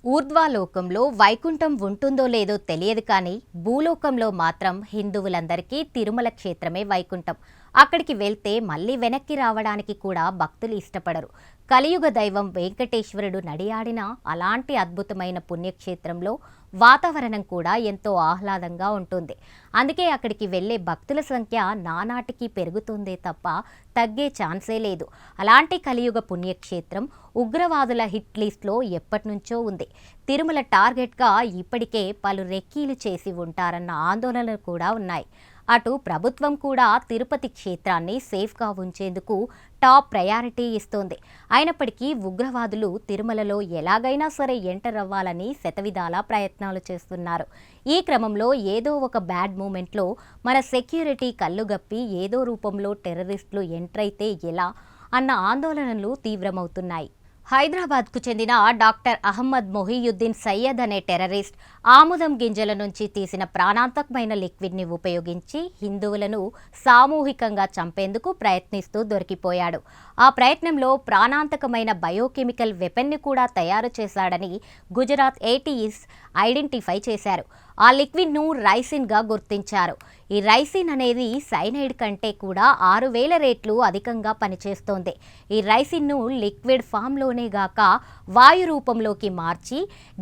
ఊర్ధ్వలోకంలో వైకుంఠం ఉంటుందో లేదో తెలియదు కానీ భూలోకంలో మాత్రం హిందువులందరికీ తిరుమల క్షేత్రమే వైకుంఠం. అక్కడికి వెళ్తే మళ్ళీ వెనక్కి రావడానికి కూడా భక్తులు ఇష్టపడరు. కలియుగ దైవం వెంకటేశ్వరుడు నడియాడిన అలాంటి అద్భుతమైన పుణ్యక్షేత్రంలో వాతావరణం కూడా ఎంతో ఆహ్లాదంగా ఉంటుంది. అందుకే అక్కడికి వెళ్లే భక్తుల సంఖ్య నానాటికి పెరుగుతుందే తప్ప తగ్గే ఛాన్సే లేదు. అలాంటి కలియుగ పుణ్యక్షేత్రం ఉగ్రవాదుల హిట్ లిస్ట్లో ఎప్పటినుంచో ఉంది. తిరుమల టార్గెట్గా ఇప్పటికే పలు రెక్కీలు చేసి ఉంటారన్న ఆందోళనలు కూడా ఉన్నాయి. అటు ప్రభుత్వం కూడా తిరుపతి క్షేత్రాన్ని సేఫ్గా ఉంచేందుకు టాప్ ప్రయారిటీ ఇస్తోంది. అయినప్పటికీ ఉగ్రవాదులు తిరుమలలో ఎలాగైనా సరే ఎంటర్ అవ్వాలని శతవిధాలా ప్రయత్నాలు చేస్తున్నారు. ఈ క్రమంలో ఏదో ఒక బ్యాడ్ మూమెంట్లో మన సెక్యూరిటీ కళ్ళుగప్పి ఏదో రూపంలో టెర్రరిస్టులు ఎంటర్ అయితే ఎలా అన్న ఆందోళనలు తీవ్రమవుతున్నాయి. హైదరాబాద్కు చెందిన డాక్టర్ అహ్మద్ మొహియుద్దీన్ సయ్యద్ అనే టెర్రరిస్ట్ ఆముదం గింజల నుంచి తీసిన ప్రాణాంతకమైన లిక్విడ్ని ఉపయోగించి హిందువులను సామూహికంగా చంపేందుకు ప్రయత్నిస్తూ దొరికిపోయాడు. ఆ ప్రయత్నంలో ప్రాణాంతకమైన బయోకెమికల్ వెపన్ని కూడా తయారు చేశాడని గుజరాత్ ఏటీఈస్ ఐడెంటిఫై చేశారు. ఆ లిక్విడ్ను రైసిన్గా గుర్తించారు. ఈ రైసిన్ అనేది సైనైడ్ కంటే కూడా 6000 రెట్లు అధికంగా పనిచేస్తోంది. ఈ రైసిన్ను లిక్విడ్ ఫామ్లోనే గాక వాయు రూపంలోకి మార్చి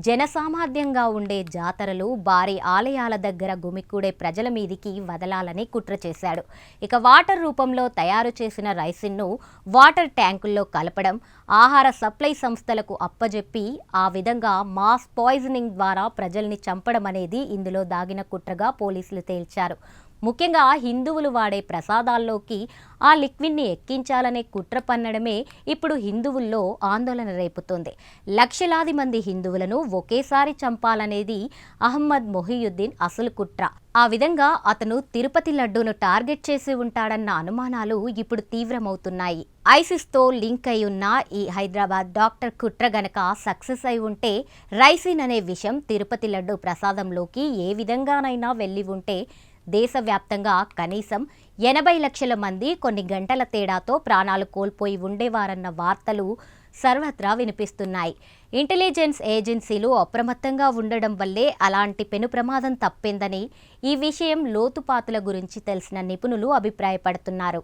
జనసామాన్యంగా ఉండే జాతరలు, భారీ ఆలయాల దగ్గర గుమికూడే ప్రజల మీదికి వదలాలని కుట్ర చేశాడు. ఇక వాటర్ రూపంలో తయారు చేసిన రైసిన్ను వాటర్ ట్యాంకుల్లో కలపడం, ఆహార సప్లై సంస్థలకు అప్పజెప్పి ఆ విధంగా మాస్ పాయిజనింగ్ ద్వారా ప్రజల్ని చంపడం అనేది ఇందులో దాగిన కుట్రగా పోలీసులు తేల్చారు. ముఖ్యంగా హిందువులు వాడే ప్రసాదాల్లోకి ఆ లిక్విడ్ని ఎక్కించాలనే కుట్ర పన్నడమే ఇప్పుడు హిందువుల్లో ఆందోళన రేపుతోంది. లక్షలాది మంది హిందువులను ఒకేసారి చంపాలనేది అహ్మద్ మొహియుద్దీన్ అసలు కుట్ర. ఆ విధంగా అతను తిరుపతి లడ్డూను టార్గెట్ చేసి ఉంటాడన్న అనుమానాలు ఇప్పుడు తీవ్రమవుతున్నాయి. ఐసిస్తో లింక్ అయి ఉన్న ఈ హైదరాబాద్ డాక్టర్ కుట్ర గనక సక్సెస్ అయి ఉంటే రైసిన్ అనే విషయం తిరుపతి లడ్డు ప్రసాదంలోకి ఏ విధంగానైనా వెళ్ళి ఉంటే దేశవ్యాప్తంగా కనీసం 80 లక్షల మంది కొన్ని గంటల తేడాతో ప్రాణాలు కోల్పోయి ఉండేవారన్న వార్తలు సర్వత్రా వినిపిస్తున్నాయి. ఇంటెలిజెన్స్ ఏజెన్సీలు అప్రమత్తంగా ఉండడం వల్లే అలాంటి పెను ప్రమాదం తప్పిందని ఈ విషయం లోతుపాతుల గురించి తెలిసిన నిపుణులు అభిప్రాయపడుతున్నారు.